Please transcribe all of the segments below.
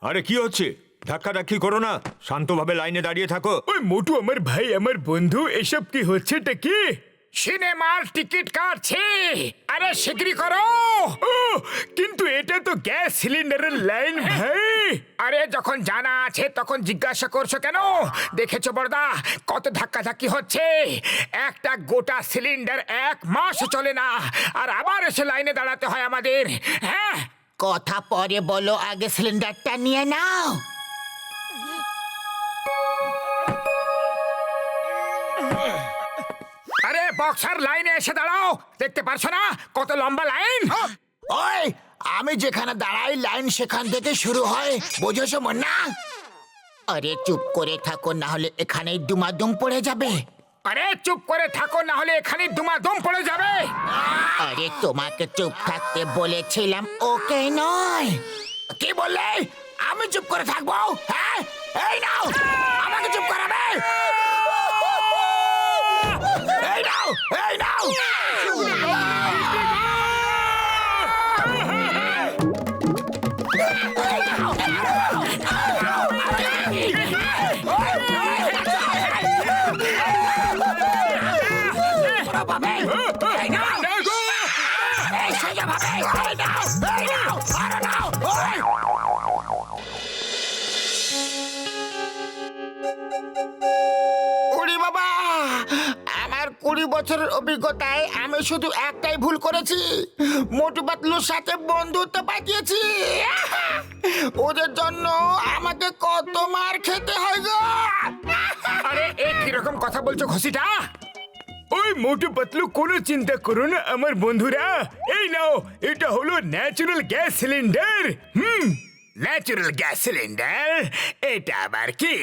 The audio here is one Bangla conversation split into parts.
আরে কি হচ্ছে? ধাক্কাধাক্কি করো না, শান্তভাবে লাইনে দাঁড়িয়ে থাকো। ওই মোটু আমার ভাই, আমার বন্ধু, এসব কি হচ্ছেটা কি? সিনেমার টিকিট কাটছি। আরে শিগগিরই করো। ও কিন্তু এটা তো গ্যাস সিলিন্ডারের লাইন ভাই। আরে যখন জানা আছে তখন জিজ্ঞাসা করছো কেন? দেখেছো বড়দা কত ধাক্কাধাক্কি হচ্ছে। একটা গোটা সিলিন্ডার 1 মাস চলে না, আর আবার এসে লাইনে দাঁড়াতে হয় আমাদের। হ্যাঁ, কথা পরে বলো, আগে সিলিন্ডারটা নিয়ে নাও। আরে বক্সার লাইনে এসে দাঁড়াও, দেখতে পারছো না কত লম্বা লাইন? ওই, আমি যেখানে দাঁড়াই লাইন সেখান থেকে শুরু হয়, বোঝেছো না? আরে চুপ করে থাকো, না হলে এখানেই দুমাদুম পড়ে যাবে। আরে চুপ করে থাকো, না হলে এখানে দুমাদম পড়ে যাবে। আরে তোমাকে চুপ থাকতে বলেছিলাম, ওকে নয়। কি বললে? আমি চুপ করে থাকবো? হ্যাঁ, এই নাও, আমাকে চুপ করাবে। এই নাও, এই নাও। ওরে বাবা, আমার 20 বছরের অভিজ্ঞতায় আমি শুধু একটাই ভুল করেছি, মোটু পাতলুর সাথে বন্ধুত্ব পাঠিয়েছি। ওদের জন্য আমাকে কত মার খেতে হয় গো। আরে এই কিরকম কথা বলছো ঘসিটা? ওই মোটু পাতলু, কোনো চিন্তা করো না আমার বন্ধুরা। এই নাও, এটা হলো natural gas cylinder. Natural gas cylinder? এটা আবার কি?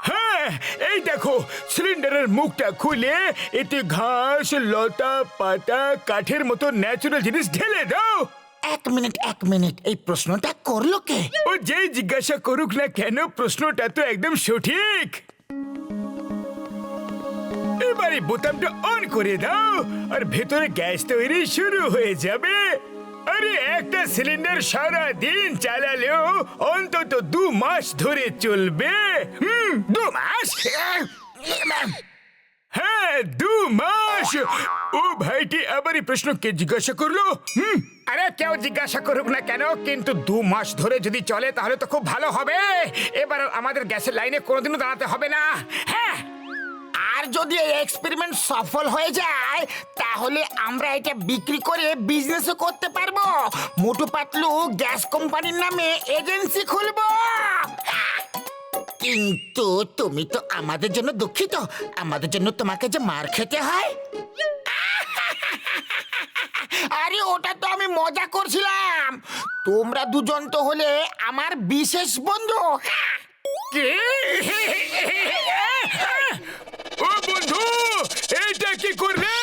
হ্যাঁ, এই দেখো, সিলিন্ডারের মুখটা খুলে এতে ঘাস, লতা পাতা, কাঠের মতো ন্যাচারাল জিনিস ঢেলে দাও। এক মিনিট, এই প্রশ্নটা করলো কে? ও যেই জিজ্ঞাসা করুক না কেন, প্রশ্নটা তো একদম সঠিক। এবারে বোতামটা অন করে দাও আর ভেতরে গ্যাস তৈরি শুরু হয়ে যাবে। আরে একটা সিলিন্ডার সারা দিন চালালেও অন্তত 2 মাস ধরে চলবে। 2 মাস? হ্যাঁ, 2 মাস। ও ভাইটি আবার এই প্রশ্ন কে জিজ্ঞাসা করলো? আরে কেউ জিজ্ঞাসা করুক না কেন, কিন্তু 2 মাস ধরে যদি চলে তাহলে তো খুব ভালো হবে। এবার আমাদের গ্যাসের লাইনে কোনোদিনও দাঁড়াতে হবে না। হ্যাঁ, আর যদি এই এক্সপেরিমেন্ট সফল হয়ে যায় তাহলে আমরা এটা বিক্রি করে বিজনেসও করতে পারবো। মোটু পাতলু গ্যাস কোম্পানির নামে এজেন্সি খুলবো। কিন্তু তুমি তো আমাদের জন্য দুঃখিত, আমাদের জন্য তোমাকে যে মার খেতে হয়। আরে ওটা তো আমি মজা করছিলাম, তোমরা দুজন তো হলে আমার বিশেষ বন্ধু। কি? ও বন্ধু, এইটা কি করলে?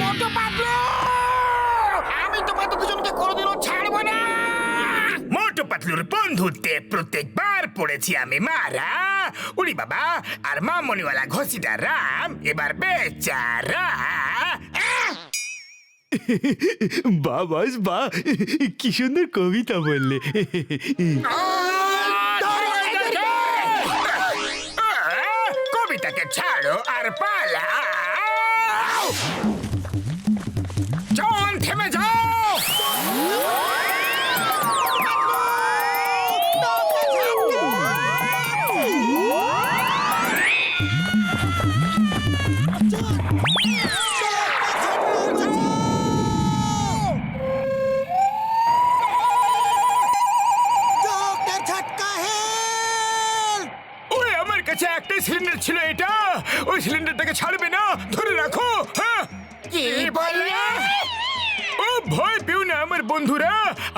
মোটু পাতলু, আমি তোমাদের দুজনকে কোনোদিনও ছাড়বো না। মোটু পাতলুর বন্ধুত্বে প্রত্যেকবার পড়েছি আমি মারা। উড়ি বাবা, আর মামনিওয়ালা ঘসিটা রাম এবার বেচারা। বাবাস বা, কি সুন্দর কবিতা বললে। কবিতাকে ছাড়ো আর পালাও। জন, থেমে যাও। ওই আমার কাছে একটাই সিলিন্ডার ছিল, এটা ওই সিলিন্ডারটাকে ছাড়বে না, ধরে রাখো। হ্যাঁ, কি বললে? ও ভয় পেও না আমার বন্ধুরা,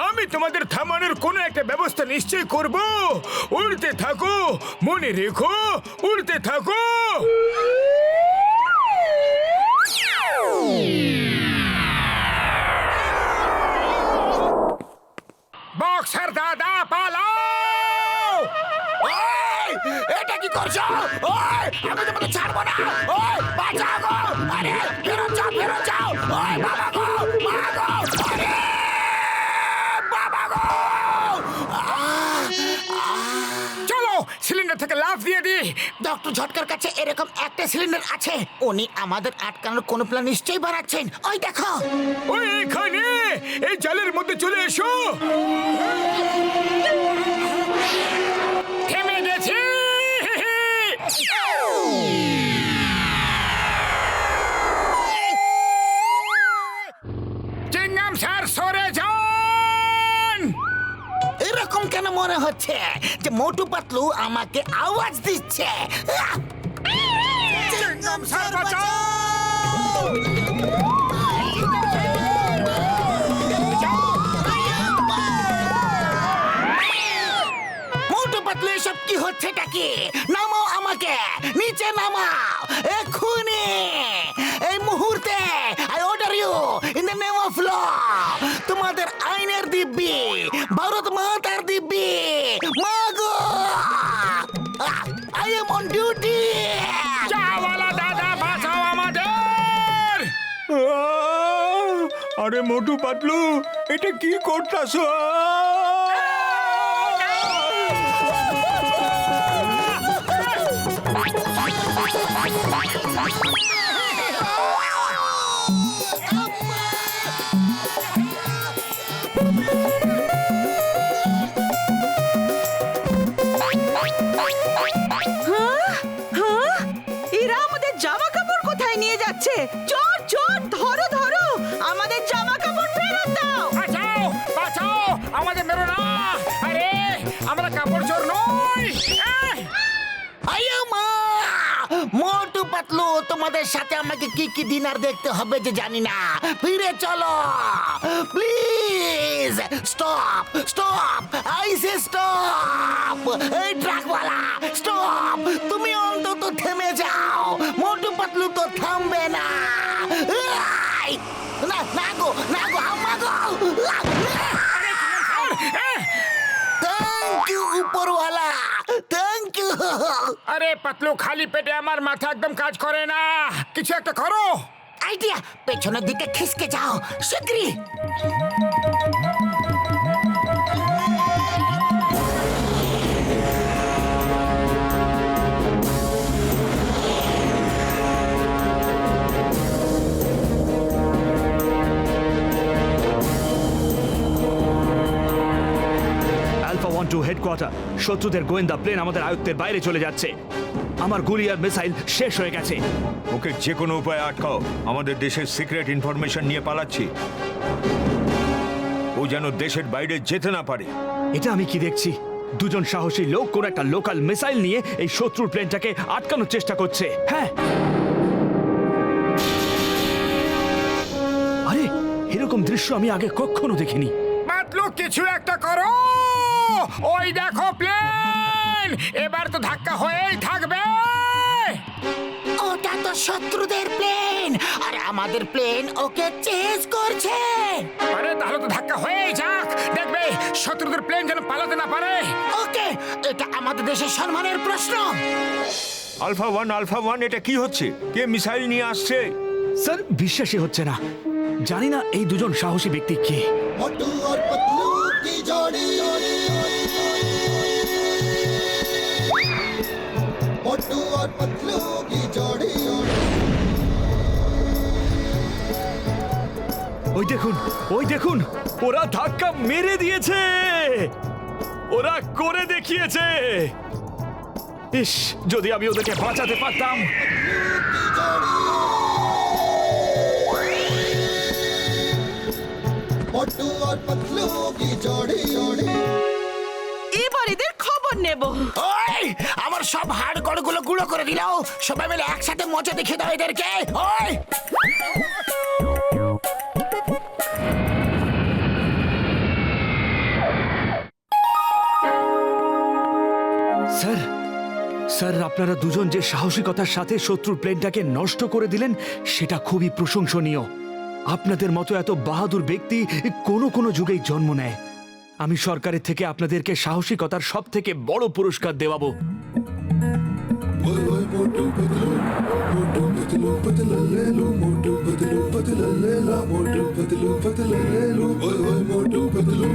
আমি তোমাদের থামানোর কোনো একটা ব্যবস্থা নিশ্চয় করব। উড়তে থাকো, মনে রেখো, উড়তে থাকো। বক্সার দাদা পালাও। এটা কি করছো? ওই, আমি তোমাকে ছাড়বো না। ওই, বাঁচাও গো। আরে, ফেরত যাও, ফেরত যাও। ওই, বাবা গো, মা গো। আরে, বাবা গো। চলো সিলিন্ডার থেকে লাফ দিয়ে দি। ডক্টর ঝটকার কাছে এরকম একটা সিলিন্ডার আছে। উনি আমাদের আটকানোর কোনো প্ল্যান নিশ্চয়ই বানাচ্ছেন। ওই দেখো। ওই এখানে এই জালের মধ্যে চলে এসো। থেমে গেছি। চিংগাম স্যার সরে যান। এরকম কেন মনে হচ্ছে যে মোটু পাতলু আমাকে আওয়াজ দিচ্ছে? আহ! চিংগাম স্যার বাঁচাও। মোটু পাতলু এসব কি হচ্ছেটা কি? নামাও আমাকে, নিচে নামাও এক্ষুনি, এই মুহূর্তে। I order you in the name of law. তোমাদের আইনের দিব্যি, ভারত মাতার দিব্যি, মাগো, আই এম অন ডিউটি। চাওয়ালা দাদা বাঁচাও আমাদের। আরে মোটু পাতলু, এটা কি করতাছ? এরা আমাদের জামা কাপড় কোথায় নিয়ে যাচ্ছে? চোর চোর, ধরো ধরো, আমাদের জামা কাপড় ফেরত দাও। বাঁচাও, বাঁচাও, আমাদের মেরো না। আরে আমরা কাপড় চোর নই। আইয়ো মা! মোটু পাতলু, তোমাদের সাথে আমাকে কি কি ডিনার দেখতে হবে যে জানি না। ফিরে চলো please. Stop stop, I say stop. এই ট্রাকওয়ালা স্টপ, তুমি অন্তত থেমে যাও। মোটু পাতলু তো থামবে না। আই! না না গো, না গো, আম্মা গো। থ্যাংক ইউ উপরওয়ালা, থ্যাংক ইউ। আরে পাতলু, খালি পেটে আমার মাথা একদম কাজ করে না। কিছু একটা করো। আইডিয়া, পেছনের দিকে খিসকে যাও শিগগিরই। আলফা 1 টু হেডকোয়ার্টার, শত্রুদের গোয়েন্দা প্লেন আমাদের আয়ত্তের বাইরে চলে যাচ্ছে। আমার গুলি আর মিসাইল শেষ হয়ে গেছে। ওকে যে কোনো উপায়ে আটকাও। আমাদের দেশের সিক্রেট ইনফরমেশন নিয়ে পালাচ্ছি। ও যেন দেশের বাইরে যেতে না পারে। এটা আমি কি দেখছি? দুজন সাহসী লোক কোন একটা লোকাল মিসাইল নিয়ে এই শত্রুর প্লেনটাকে আটকানোর চেষ্টা করছে। হ্যাঁ, আরে এরকম দৃশ্য আমি আগে কখনো দেখিনি। পাতলু, কিছু একটা করো। ওই দেখো প্লেন, এবার তো ধাক্কা হয়েই থাকবে। ওটা তো শত্রুদের প্লেন, আর আমাদের প্লেন ওকে চেজ করছে। আরে তাহলে তো ধাক্কা হয়েই যাক। দেখবে শত্রুদের প্লেন যেন পালাতে না পারে। ওকে, এটা আমাদের দেশের সম্মানের প্রশ্ন। আলফা ওয়ান, এটা কি হচ্ছে? কে মিসাইল নিয়ে আসছে? স্যার, বিশ্বাসই হচ্ছে না। জানি না এই দুজন সাহসী ব্যক্তি কে। मोटू और पतलू की जोड़ी, मोटू और पतलू की जोड़ी। ওই দেখুন, ওই দেখুন, ওরা ধাক্কা মেরে দিয়েছে। ওরা করে দেখিয়েছে। ইস, যদি আমি ওদেরকে বাঁচাতে পারতাম। मोटू और पतलू की जोड़ी, जोड़ी। এবার এদের খবর নেব। ওই, আমার সব হাড় গড়গুলো গুঁড়ো করে দিলাও। সবাই মিলে একসাথে মজা দেখিয়ে দাও এদেরকে। ওই, স্যার, স্যার, আপনারা দুজন যে সাহসিকতার সাথে শত্রুর প্লেনটাকে নষ্ট করে দিলেন সেটা খুবই প্রশংসনীয়। আপনাদের মতো এত বাহাদুর ব্যক্তি কোনো কোনো যুগেই জন্ম নেয়। আমি সরকারের থেকে আপনাদেরকে সাহসিকতার সব থেকে বড় পুরস্কার দেওয়াবো। ओए ओए मोटू पतलू पतला ले लो मोटू पतलू पतला ले ला मोटू पतलू पतला ले लो ओए ओए मोटू पतलू